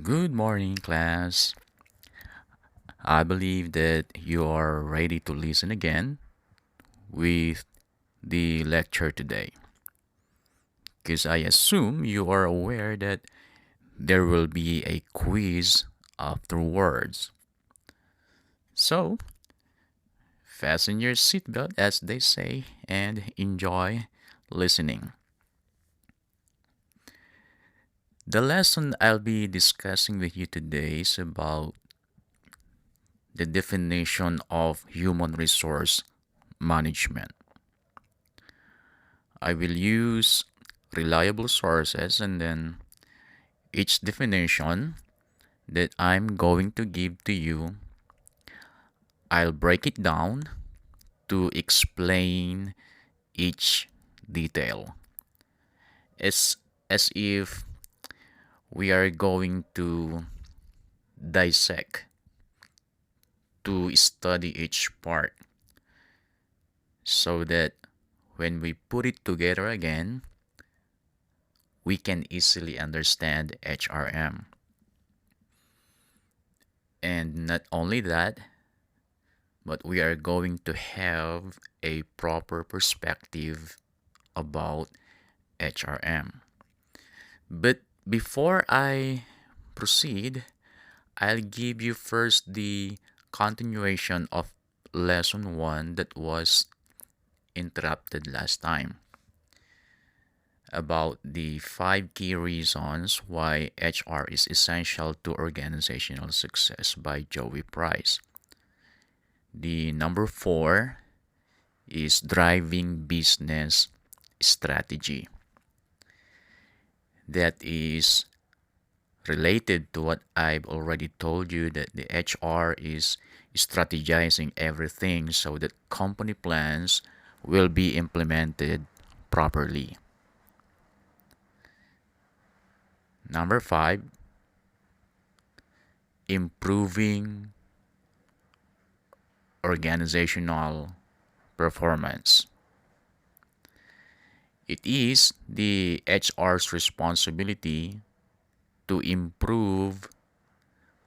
Good morning, class. I believe that you are ready to listen again with the lecture today. Because I assume you are aware that there will be a quiz afterwards. So, fasten your seatbelt, as they say, and enjoy listening. The lesson I'll be discussing with you today is about the definition of human resource management. I will use reliable sources and then each definition that I'm going to give to you, I'll break it down to explain each detail. It's as if we are going to dissect to study each part so that when we put it together again, we can easily understand HRM. And not only that, but we are going to have a proper perspective about HRM. But before I proceed, I'll give you first the continuation of lesson 1 that was interrupted last time about the 5 key reasons why HR is essential to organizational success by Joey Price. The number 4 is driving business strategy. That is related to what I've already told you, that the HR is strategizing everything so that company plans will be implemented properly. Number 5, improving organizational performance. It is the HR's responsibility to improve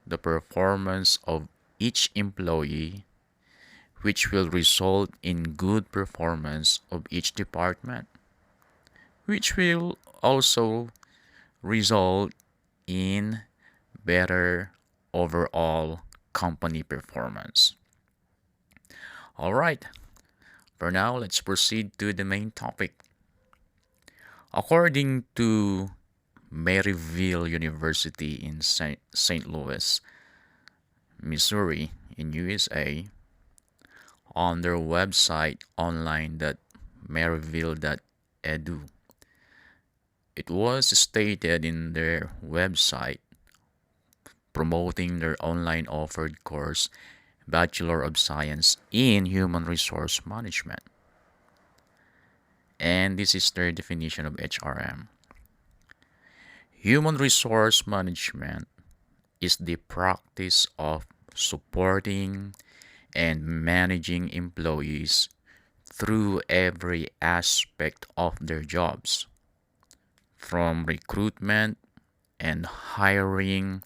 the performance of each employee, which will result in good performance of each department, which will also result in better overall company performance. All right, for now, let's proceed to the main topic. According to Maryville University in St. Louis, Missouri, in USA, on their website online.maryville.edu, it was stated in their website promoting their online offered course, Bachelor of Science in Human Resource Management. And this is their definition of HRM. Human resource management is the practice of supporting and managing employees through every aspect of their jobs, from recruitment and hiring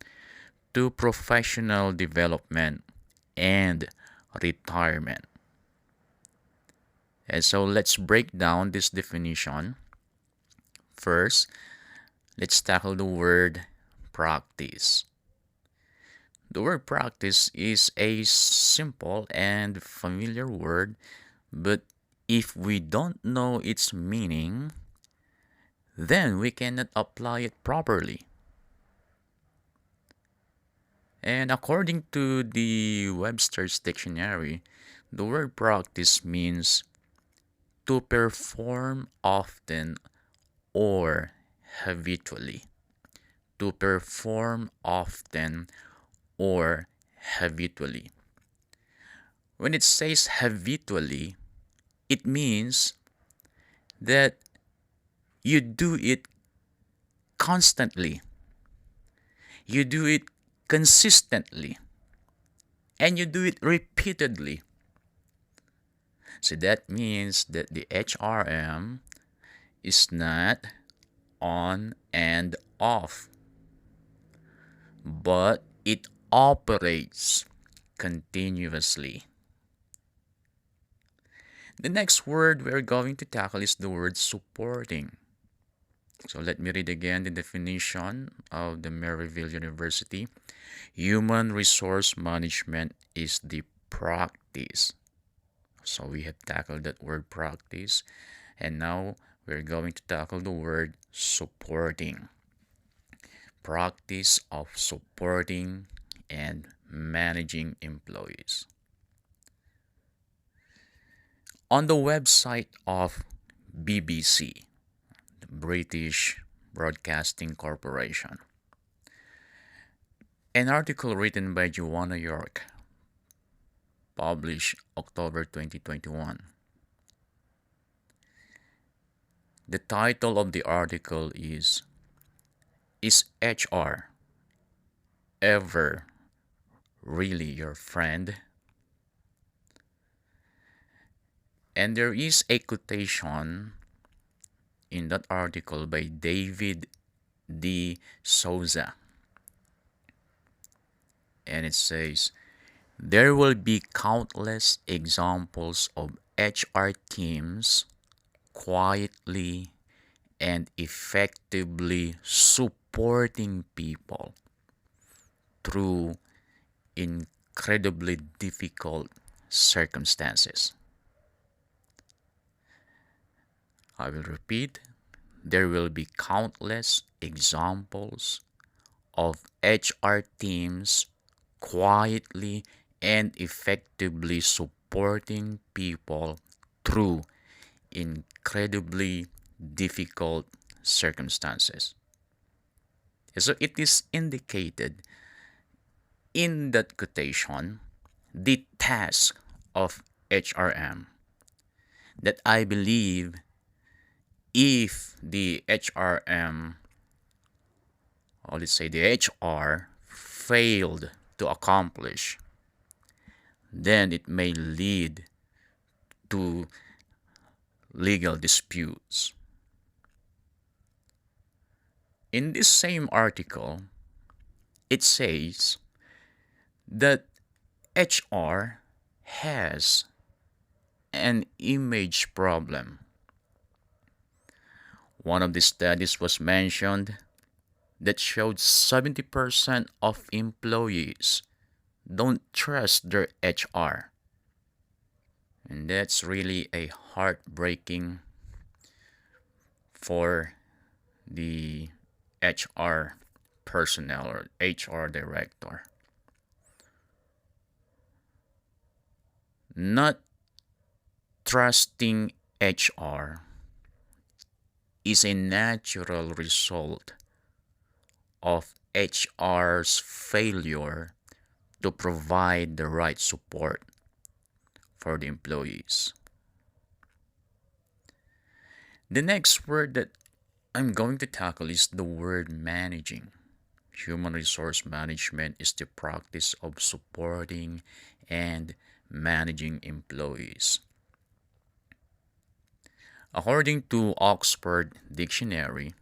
to professional development and retirement. And so let's break down this definition. First, let's tackle the word practice. The word practice is a simple and familiar word, but if we don't know its meaning, then we cannot apply it properly. And according to the Webster's Dictionary, the word practice means to perform often or habitually. To perform often or habitually. When it says habitually, it means that you do it constantly. You do it consistently. And you do it repeatedly. So that means that the HRM is not on and off. but it operates continuously. The next word we're going to tackle is the word supporting. So let me read again the definition of the Maryville University. Human resource management is the practice. So we have tackled that word practice, and now we're going to tackle the word supporting. Practice of supporting and managing employees. On the website of BBC, the British Broadcasting Corporation, an article written by Joanna York, published October 2021. The title of the article Is HR ever really your friend? And there is a quotation in that article by David D. Souza. And it says, there will be countless examples of HR teams quietly and effectively supporting people through incredibly difficult circumstances. I will repeat, there will be countless examples of HR teams quietly and effectively supporting people through incredibly difficult circumstances. So it is indicated in that quotation the task of HRM that I believe if the HRM, or let's say the HR, failed to accomplish, then it may lead to legal disputes. In this same article, it says that HR has an image problem. One of the studies was mentioned that showed 70% of employees don't trust their HR. And that's really a heartbreaking for the HR personnel or HR director. Not trusting HR is a natural result of HR's failure to provide the right support for the employees. The next word that I'm going to tackle is the word managing. Human resource management is the practice of supporting and managing employees. According to Oxford Dictionary,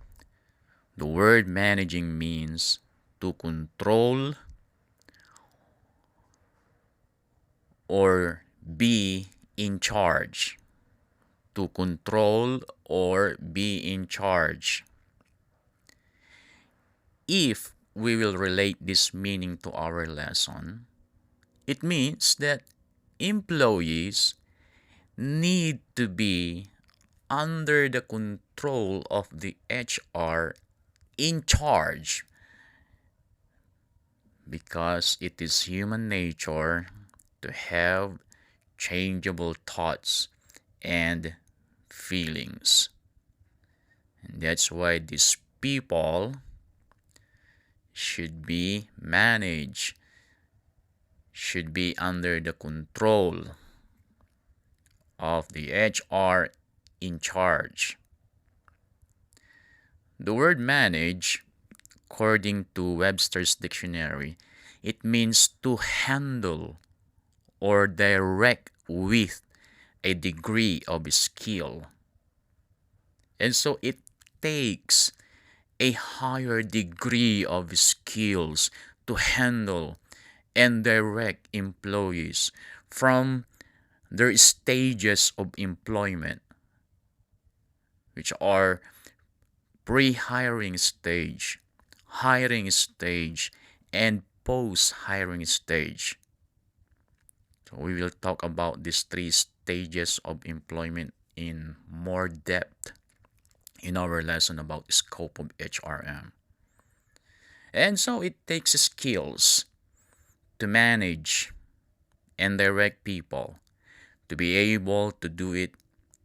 the word managing means to control or be in charge. To control or be in charge. If we will relate this meaning to our lesson, it means that employees need to be under the control of the HR in charge, because it is human nature to have changeable thoughts and feelings. And that's why these people should be managed, should be under the control of the HR in charge. The word manage, according to Webster's dictionary, it means to handle or direct with a degree of skill. And so it takes a higher degree of skills to handle and direct employees from their stages of employment, which are pre-hiring stage, hiring stage, and post-hiring stage. So we will talk about these three stages of employment in more depth in our lesson about scope of HRM. And so it takes skills to manage and direct people to be able to do it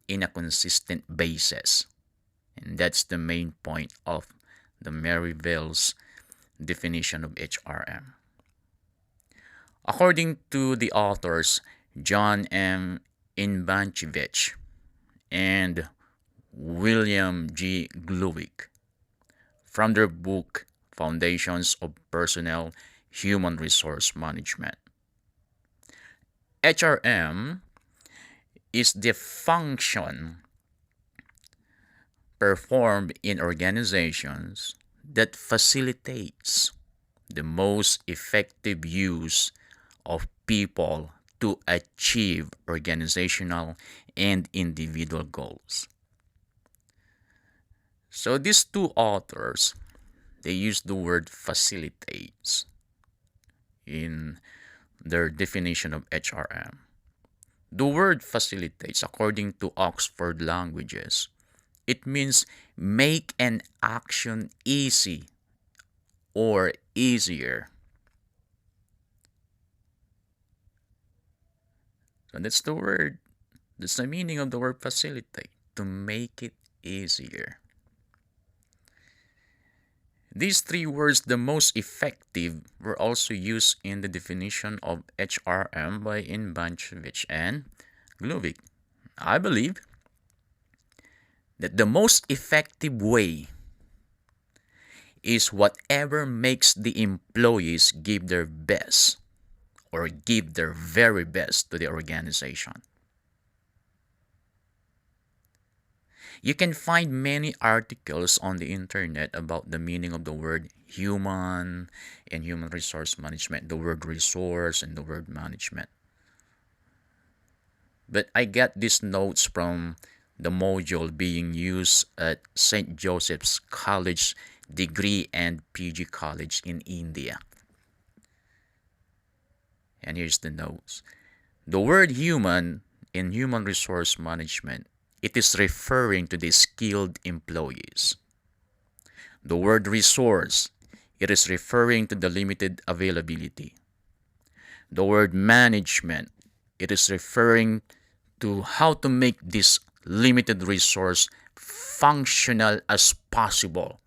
in a consistent basis. And that's the main point of the Merrill's definition of HRM. According to the authors John M. Inbanchevich and William G. Gluick from their book Foundations of Personnel Human Resource Management. HRM is the function performed in organizations that facilitates the most effective use of people to achieve organizational and individual goals. So these two authors, they use the word facilitates in their definition of HRM. The word facilitates, according to Oxford Languages, it means make an action easy or easier. So that's the word, that's the meaning of the word facilitate, to make it easier. These three words, the most effective, were also used in the definition of HRM by Inbanchevich and Gluick. I believe that the most effective way is whatever makes the employees give their best or give their very best to the organization. You can find many articles on the internet about the meaning of the word human and human resource management, the word resource and the word management. But I get these notes from the module being used at St. Joseph's College Degree and PG College in India. And here's the notes. The word human in human resource management, it is referring to the skilled employees. The word resource, it is referring to the limited availability. The word management, it is referring to how to make this limited resource functional as possible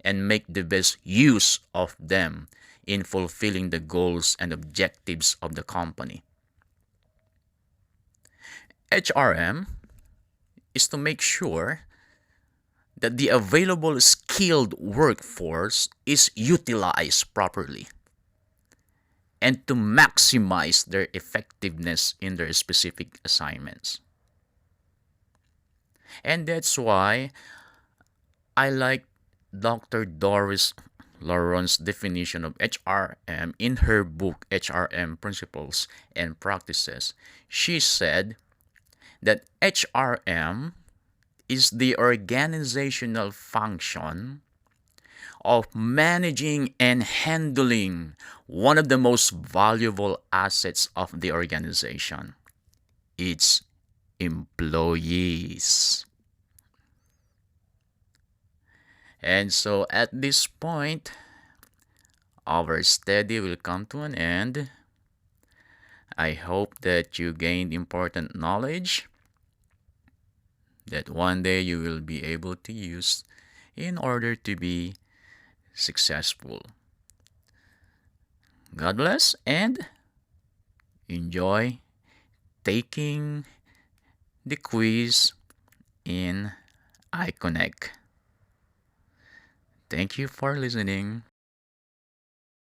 and make the best use of them in fulfilling the goals and objectives of the company. HRM is to make sure that the available skilled workforce is utilized properly and to maximize their effectiveness in their specific assignments. And that's why I like Dr. Doris Laron's definition of HRM in her book HRM Principles and Practices. She said that HRM is the organizational function of managing and handling one of the most valuable assets of the organization, its employees. And so at this point, our study will come to an end. I hope that you gained important knowledge that one day you will be able to use in order to be successful. God bless and enjoy taking the quiz in iConnect. Thank you for listening.